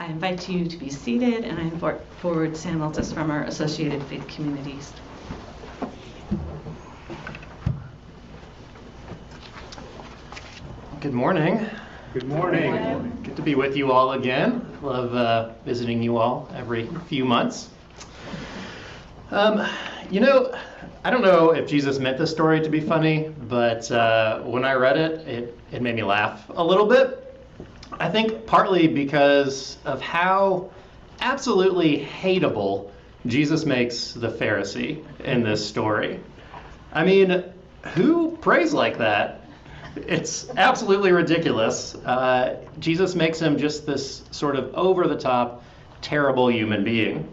I invite you to be seated, and I invite forward Sam Altis from our Associated Faith Communities. Good morning. Good morning. Good to be with you all again. Love visiting you all every few months. I don't know if Jesus meant this story to be funny, but when I read it, it made me laugh a little bit. I think partly because of how absolutely hateable Jesus makes the Pharisee in this story. I mean, who prays like that? It's absolutely ridiculous. Jesus makes him just this sort of over-the-top, terrible human being.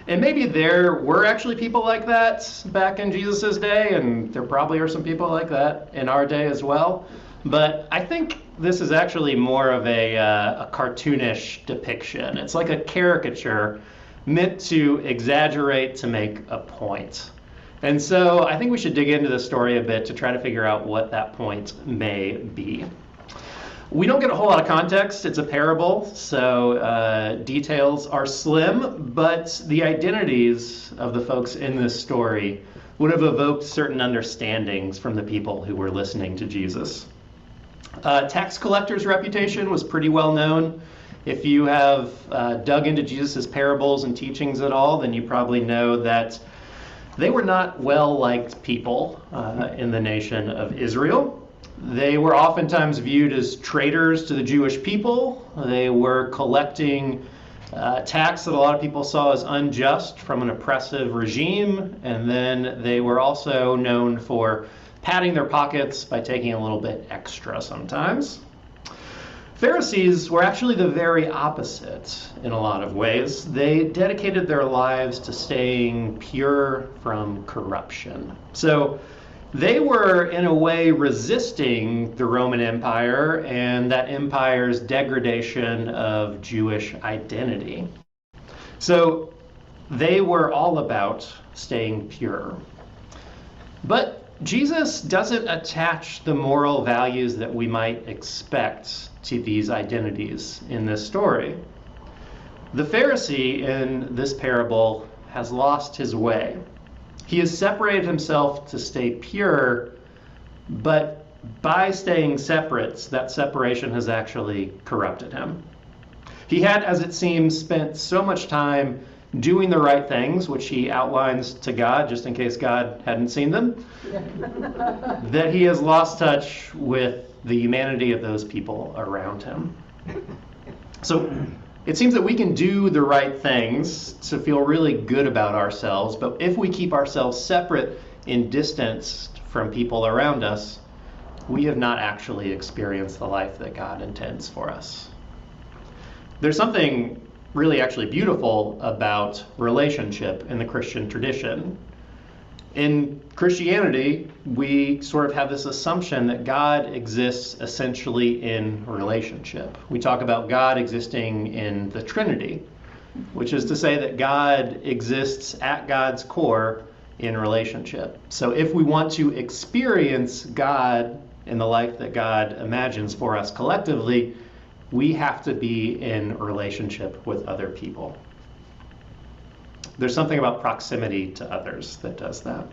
And maybe there were actually people like that back in Jesus's day, and there probably are some people like that in our day as well. But I think this is actually more of a cartoonish depiction. It's like a caricature meant to exaggerate to make a point. And so I think we should dig into this story a bit to try to figure out what that point may be. We don't get a whole lot of context. It's a parable, so details are slim, but the identities of the folks in this story would have evoked certain understandings from the people who were listening to Jesus. Tax collector's reputation was pretty well known. If you have dug into Jesus' parables and teachings at all, then you probably know that they were not well-liked people in the nation of Israel. They were oftentimes viewed as traitors to the Jewish people. They were collecting tax that a lot of people saw as unjust from an oppressive regime. And then they were also known for padding their pockets by taking a little bit extra sometimes. Pharisees were actually the very opposite in a lot of ways. They dedicated their lives to staying pure from corruption. So they were, in a way, resisting the Roman Empire and that empire's degradation of Jewish identity. So they were all about staying pure. But Jesus doesn't attach the moral values that we might expect to these identities in this story. The Pharisee in this parable has lost his way. He has separated himself to stay pure, but by staying separate, that separation has actually corrupted him. He had, as it seems, spent so much time doing the right things, which he outlines to God, just in case God hadn't seen them, that he has lost touch with the humanity of those people around him. So it seems that we can do the right things to feel really good about ourselves, but if we keep ourselves separate and distanced from people around us, we have not actually experienced the life that God intends for us. There's something really actually beautiful about relationship in the Christian tradition. In Christianity, we sort of have this assumption that God exists essentially in relationship. We talk about God existing in the Trinity, which is to say that God exists at God's core in relationship. So if we want to experience God in the life that God imagines for us collectively, we have to be in relationship with other people. There's something about proximity to others that does that.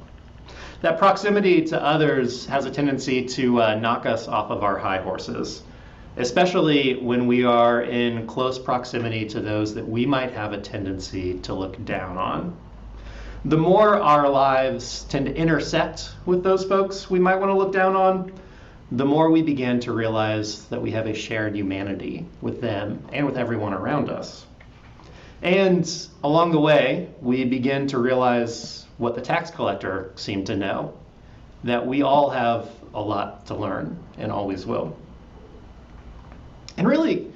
That proximity to others has a tendency to knock us off of our high horses, especially when we are in close proximity to those that we might have a tendency to look down on. The more our lives tend to intersect with those folks we might want to look down on, the more we begin to realize that we have a shared humanity with them and with everyone around us. And along the way, we begin to realize what the tax collector seemed to know, that we all have a lot to learn and always will. And really,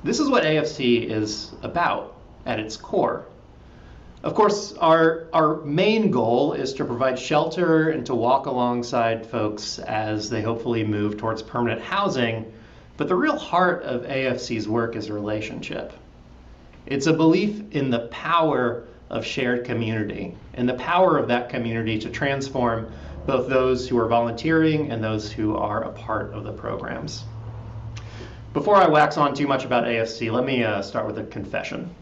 this is what AFC is about at its core. Of course, our main goal is to provide shelter and to walk alongside folks as they hopefully move towards permanent housing. But the real heart of AFC's work is relationship. It's a belief in the power of shared community and the power of that community to transform both those who are volunteering and those who are a part of the programs. Before I wax on too much about AFC, let me start with a confession.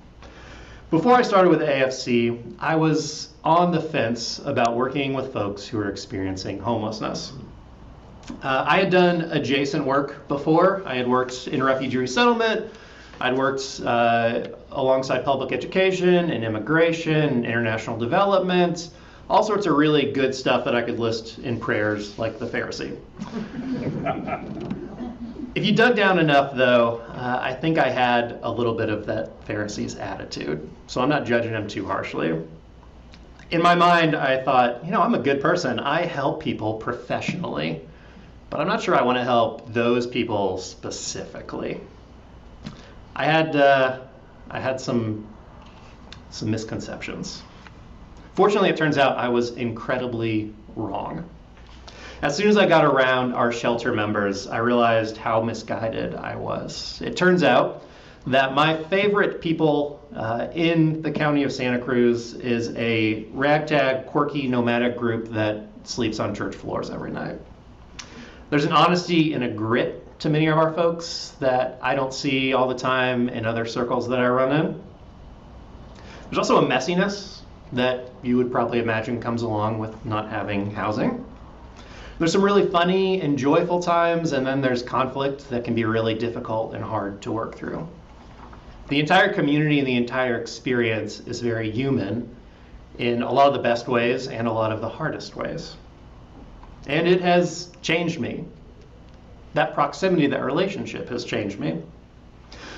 Before I started with AFC, I was on the fence about working with folks who are experiencing homelessness. I had done adjacent work before. I had worked in refugee resettlement. I'd worked alongside public education and immigration and international development, all sorts of really good stuff that I could list in prayers like the Pharisee. If you dug down enough, though, I think I had a little bit of that Pharisee's attitude, so I'm not judging him too harshly. In my mind, I thought, I'm a good person. I help people professionally, but I'm not sure I want to help those people specifically. I had some misconceptions. Fortunately, it turns out I was incredibly wrong. As soon as I got around our shelter members, I realized how misguided I was. It turns out that my favorite people in the county of Santa Cruz is a ragtag, quirky, nomadic group that sleeps on church floors every night. There's an honesty and a grit to many of our folks that I don't see all the time in other circles that I run in. There's also a messiness that you would probably imagine comes along with not having housing. There's some really funny and joyful times, and then there's conflict that can be really difficult and hard to work through. The entire community and the entire experience is very human in a lot of the best ways and a lot of the hardest ways. And it has changed me. That proximity, that relationship has changed me.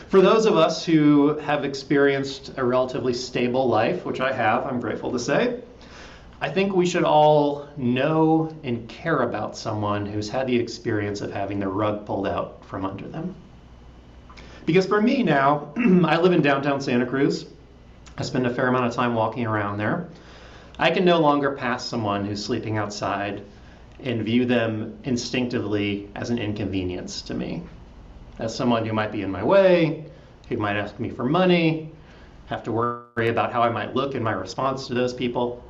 For those of us who have experienced a relatively stable life, which I have, I'm grateful to say, I think we should all know and care about someone who's had the experience of having the rug pulled out from under them. Because for me now, I live in downtown Santa Cruz. I spend a fair amount of time walking around there. I can no longer pass someone who's sleeping outside and view them instinctively as an inconvenience to me, as someone who might be in my way, who might ask me for money, have to worry about how I might look in my response to those people.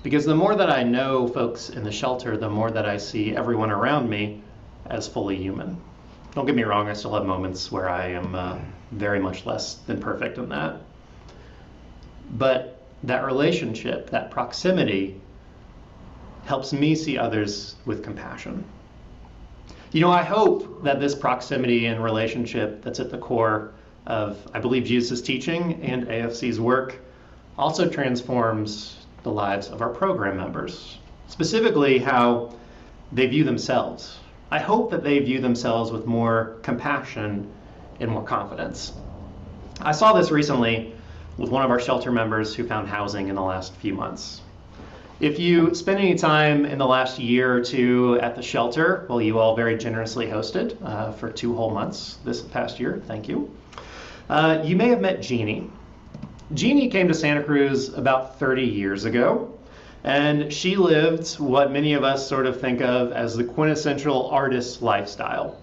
Because the more that I know folks in the shelter, the more that I see everyone around me as fully human. Don't get me wrong, I still have moments where I am very much less than perfect in that. But that relationship, that proximity, helps me see others with compassion. I hope that this proximity and relationship that's at the core of, I believe, Jesus' teaching and AFC's work also transforms the lives of our program members, specifically how they view themselves. I hope that they view themselves with more compassion and more confidence. I saw this recently with one of our shelter members who found housing in the last few months. If you spent any time in the last year or two at the shelter, well, you all very generously hosted for 2 whole months this past year, thank you. You may have met Jeannie. Jeannie came to Santa Cruz about 30 years ago, and she lived what many of us sort of think of as the quintessential artist lifestyle.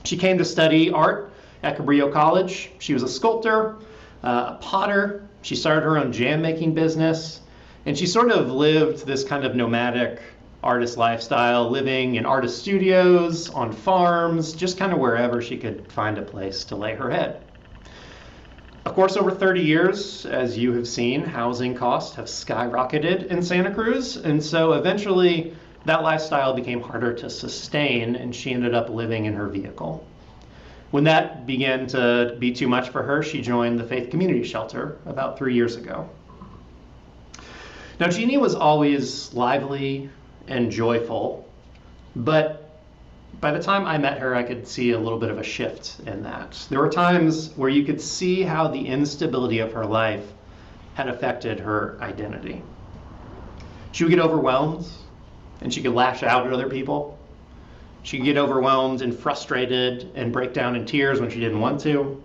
She came to study art at Cabrillo College. She was a sculptor, a potter. She started her own jam-making business, and she sort of lived this kind of nomadic artist lifestyle, living in artist studios, on farms, just kind of wherever she could find a place to lay her head. Of course, over 30 years, as you have seen, housing costs have skyrocketed in Santa Cruz, and so eventually that lifestyle became harder to sustain, and she ended up living in her vehicle. When that began to be too much for her, she joined the Faith Community Shelter about 3 years ago. Now, Jeannie was always lively and joyful, but by the time I met her, I could see a little bit of a shift in that. There were times where you could see how the instability of her life had affected her identity. She would get overwhelmed, and she could lash out at other people. She could get overwhelmed and frustrated and break down in tears when she didn't want to.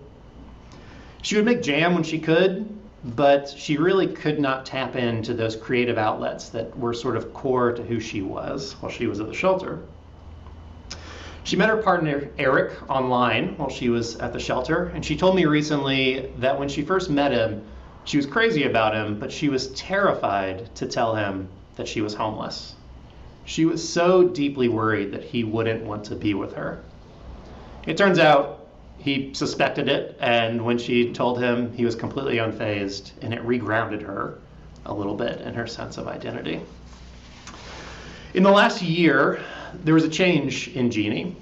She would make jam when she could, but she really could not tap into those creative outlets that were sort of core to who she was while she was at the shelter. She met her partner, Eric, online while she was at the shelter, and she told me recently that when she first met him, she was crazy about him, but she was terrified to tell him that she was homeless. She was so deeply worried that he wouldn't want to be with her. It turns out He suspected it, and when she told him, he was completely unfazed, and it regrounded her a little bit in her sense of identity. In the last year, there was a change in Jeannie.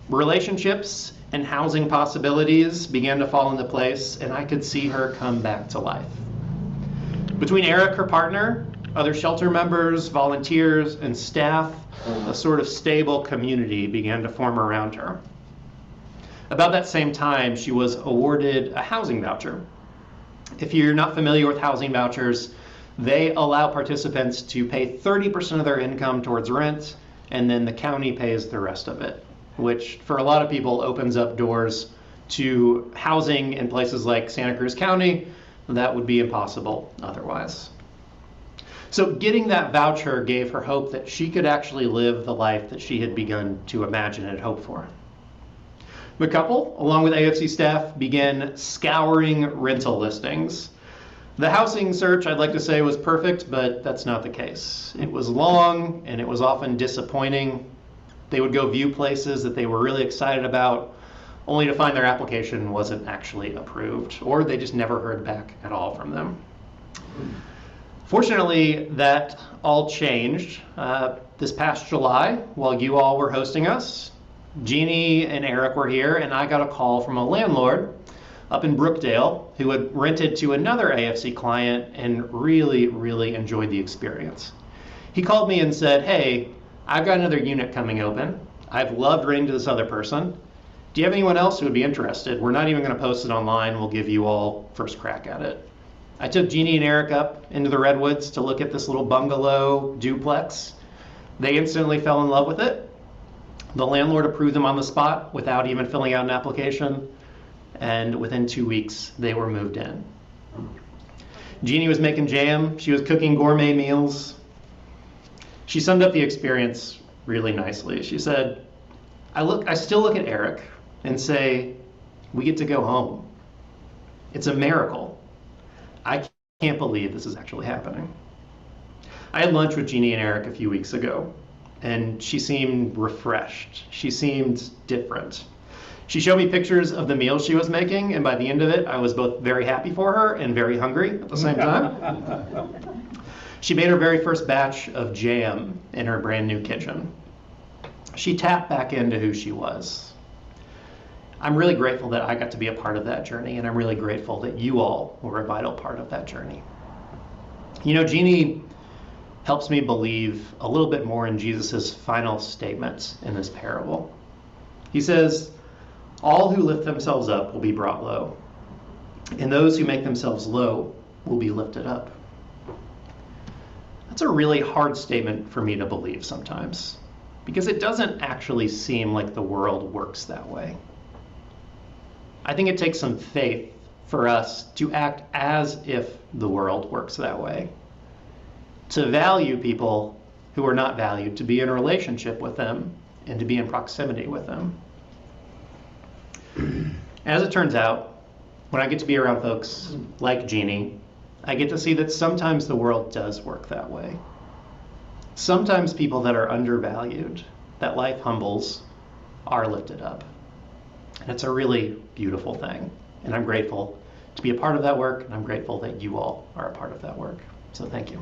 Relationships and housing possibilities began to fall into place, and I could see her come back to life. Between Eric, her partner, other shelter members, volunteers, and staff, a sort of stable community began to form around her. About that same time, she was awarded a housing voucher. If you're not familiar with housing vouchers, they allow participants to pay 30% of their income towards rent, and then the county pays the rest of it, which for a lot of people opens up doors to housing in places like Santa Cruz County that would be impossible otherwise. So getting that voucher gave her hope that she could actually live the life that she had begun to imagine and hope for. The couple, along with AFC staff, began scouring rental listings. The housing search, I'd like to say, was perfect, but that's not the case. It was long, and it was often disappointing. They would go view places that they were really excited about, only to find their application wasn't actually approved, or they just never heard back at all from them. Fortunately, that all changed this past July while you all were hosting us. Jeannie and Eric were here, and I got a call from a landlord up in Brookdale who had rented to another AFC client and really, really enjoyed the experience. He called me and said, "Hey, I've got another unit coming open. I've loved renting to this other person. Do you have anyone else who would be interested? We're not even going to post it online. We'll give you all first crack at it." I took Jeannie and Eric up into the Redwoods to look at this little bungalow duplex. They instantly fell in love with it. The landlord approved them on the spot without even filling out an application, and within 2 weeks, they were moved in. Jeannie was making jam. She was cooking gourmet meals. She summed up the experience really nicely. She said, I still look at Eric and say, we get to go home. It's a miracle. I can't believe this is actually happening. I had lunch with Jeannie and Eric a few weeks ago, and she seemed refreshed. She seemed different. She showed me pictures of the meals she was making, and by the end of it, I was both very happy for her and very hungry at the same time. She made her very first batch of jam in her brand new kitchen. She tapped back into who she was. I'm really grateful that I got to be a part of that journey, and I'm really grateful that you all were a vital part of that journey. You know, Jeannie helps me believe a little bit more in Jesus' final statements in this parable. He says, all who lift themselves up will be brought low, and those who make themselves low will be lifted up. That's a really hard statement for me to believe sometimes, because it doesn't actually seem like the world works that way. I think it takes some faith for us to act as if the world works that way, to value people who are not valued, to be in a relationship with them, and to be in proximity with them. As it turns out, when I get to be around folks like Jeannie, I get to see that sometimes the world does work that way. Sometimes people that are undervalued, that life humbles, are lifted up. And it's a really beautiful thing. And I'm grateful to be a part of that work, and I'm grateful that you all are a part of that work. So thank you.